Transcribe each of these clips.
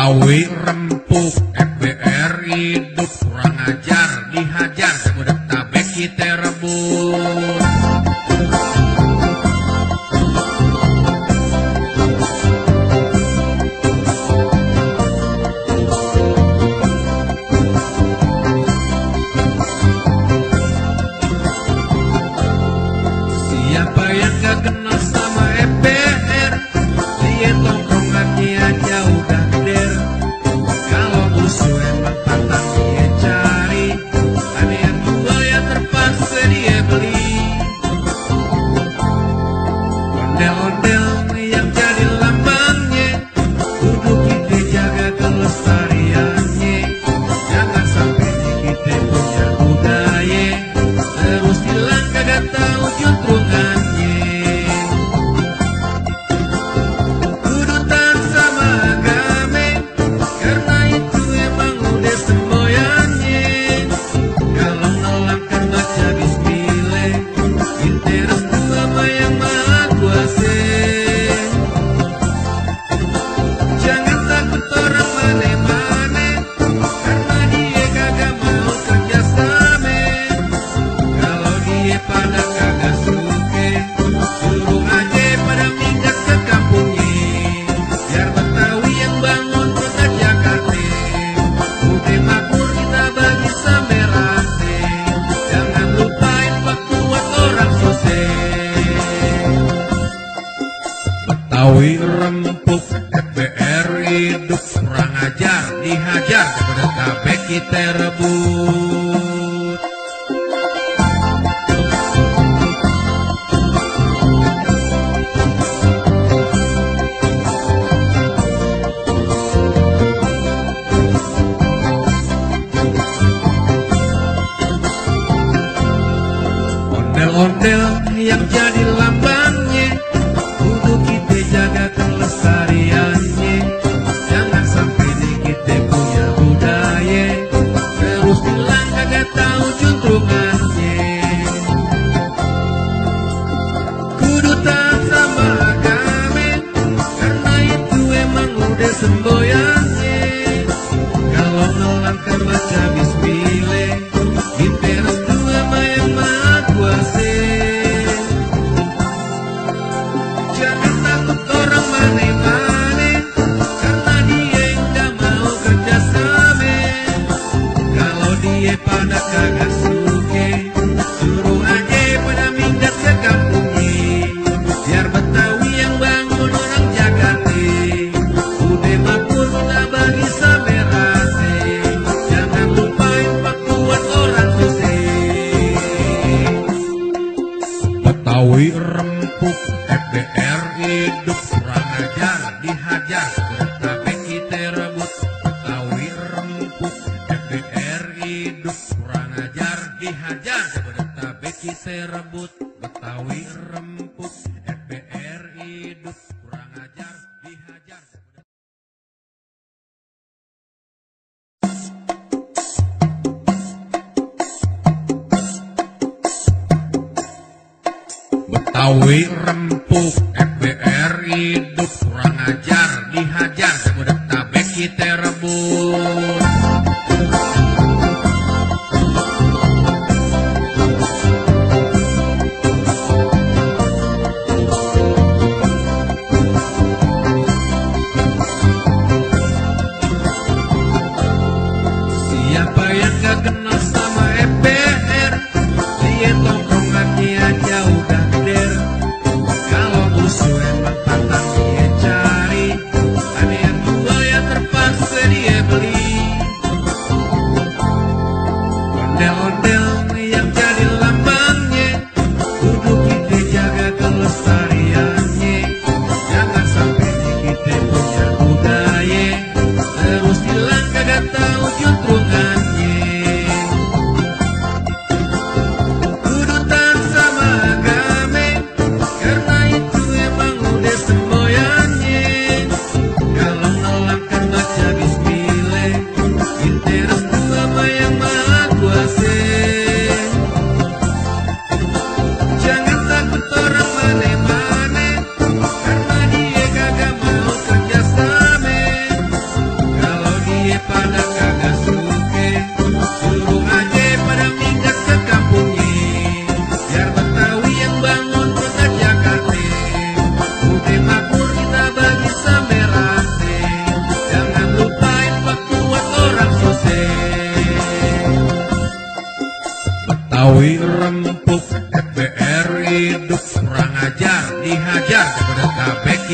Betawi rempuk, FBR hidup kurang ajar, dihajar sebudak tabek kita rebut. Siapa yang gak kenal sama FBR, dia tongkrongannya aja udah der. Kalau musuh emang pantang dia cari, ada yang jual ya terpaksa dia beli. Ondel-ondel yang jadi lambangnya, kudu kita jaga kelestariannya. Jangan sampai kita punya budaya terus hilang kagak tahu juntrungannya. Kudu taat sama agama, karena itu emang udah semboyannya. Kalau nolakkan baca bismillah, kita restu sama yang maha kuasa. Jangan takut orang mana-mana, karena dia kagak mau kerjasama. Kalau dia pada kagak suka, suruh aja pada minggat ke kampungnya. Biar Betawi yang bangun kota Jakarta, udah makmur kita bagi sampai rata. Jangan lupain waktu buat orang susah. Betawi rempuk, FBR hidup kurang ajar, dihajar kepada tabek kita rebut. Ondel-ondel yang jadi lambangnya, kudu kita jaga kelestariannya. Jangan sampai di kita punya budaya terus hilang kagak tahu juntrungannya. Kudu taat sama agama, karena itu emang udah semboyannya. Kalau nolakkan baca bismillah, kita restu sama yang maha kuasa. Jangan takut orang mana-mana, karena dia yang gak mau kerjasama. Kalau dia pada kagak suka, suruh aja pada minggat ke kampungnya. Biar Betawi yang bangun orang Jakarta, udah makmur kita bagi sampai rata. Jangan lupain waktu buat orang susah. Betawi rempuk, FBR hidup kurang ajar, dihajar tabek kita rebut. Betawi rempuk, FBR hidup kurang ajar, dihajar tabek kita rebut. Betawi rempuk, FBR hidup kurang ajar, dihajar. Betawi rempuk, FBR hidup kurang ajar, dihajar sebudak tabek kita rebut. Siapa yang gak kenal sama FBR, dia tongkrongannya aja udah der. Kalau musuh emang pantang dia cari, ada yang jual ya terpaksa dia beli. Ondel-ondel yang jadi lambangnya, kudu kita jaga kelestariannya. Jangan sampai kita punya budaya terus hilang kagak tahu juntrungannya. Kudu taat sama agama, karena itu emang udah semboyannya. Kalau nolakkan baca bismillah, kita restu sama yang maha kuasa. Jangan takut orang mana-mana, karena dia kagak mau kerja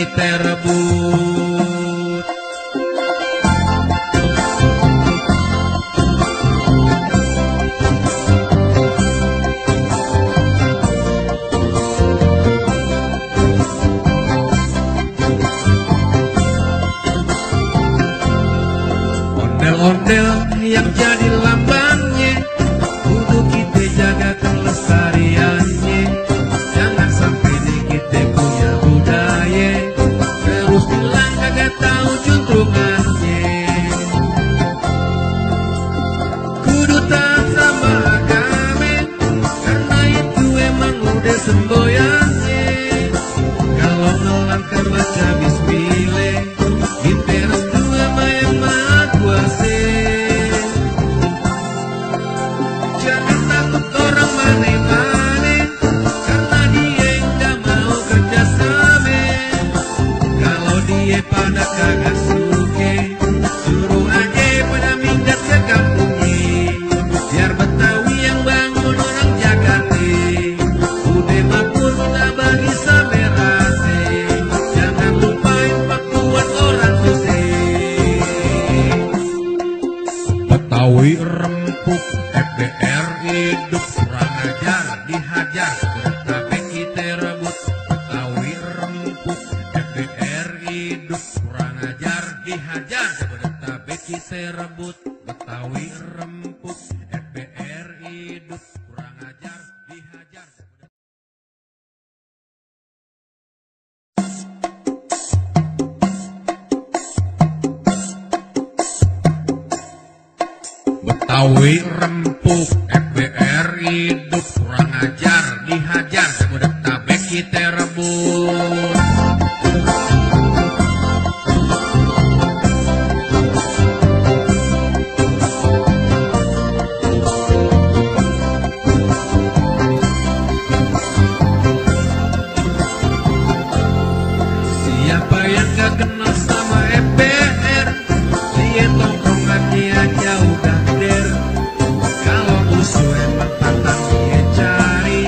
kita rebut. Ondel-ondel yang jadi lambangnya, kudu kita jaga kelestariannya. Jangan sampai di kita punya budaya terus bilang kagak tahu juntrungannya. Kudu taat sama agama, karena itu emang udah semboyannya. Kalau ngelangkah baca bismillah, kita restu sama yang maha kuasa. Jangan takut orang mane-mane, karena dia enggak mau kerjasama. Kalau dia pada kagak suke, suruh aja pada minggat ke kampungnya. Biar Betawi yang bangun orang Jakarta, udah makmur udah bagi sampai rasa. Jangan lupain pak buat orang susah. Betawi rempuk, FBR hidup, kurang ajar dihajar, tapi kita rebut. Betawi rempuk, FBR hidup, kurang ajar dihajar, tapi kita rebut. Betawi rempuk, FBR hidup, kurang ajar dihajar. Betawi rempuk, FBR hidup, kurang ajar dihajar, tapi kita rebut. Siapa yang gak kenal sama FBR, dia tongkrongannya aja udah der. Kalau musuh emang pantang dia cari,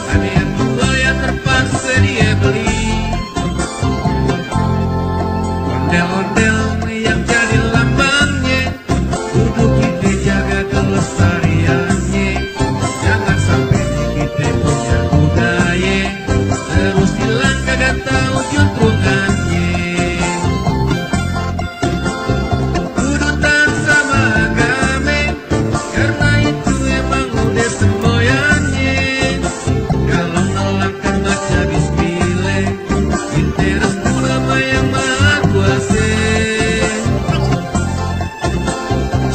ada yang jual ya terpaksa dia beli. Ondel-ondel yang jadi lambangnya, kudu kita jaga kelestariannya. Jangan sampai kita punya budaya terus hilang kagak tahu juntrungannya. Kudu taat sama agama, karena itu emang udah semboyannya. Kalau ngelangkah baca bismillah, kita restu sama yang maha kuasa.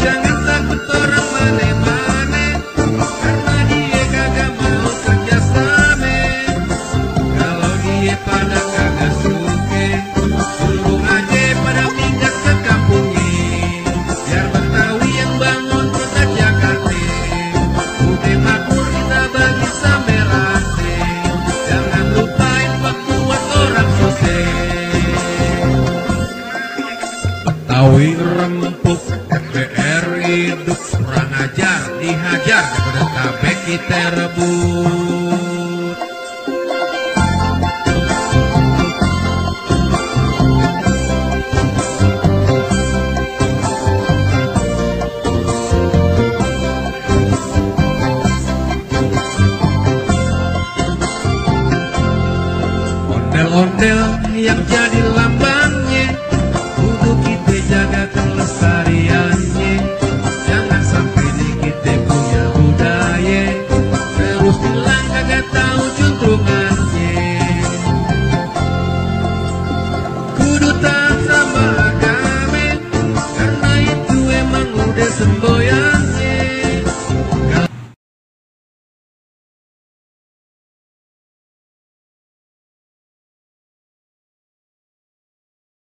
Jangan takut orang mane-mane, karena dia kagak mau kerjasama. Kalau dia pada kagak suke, suruh aja pada minggat ke kampungnya. Biar Betawi yang bangun kota Jakarta, udah makmur kita bagi sampai rata. Jangan lupain pak buat orang susah. Betawi rempuk, FBR hidup, kurang ajar dihajar, tapi kita rebut. Ondel-ondel yang jadi lambangnya, kudu kita jaga kelestariannya. Jangan sampai di kita punya budaya terus bilang kagak tahu juntrungannya. Kudu taat sama agama, karena itu emang udah semboyan.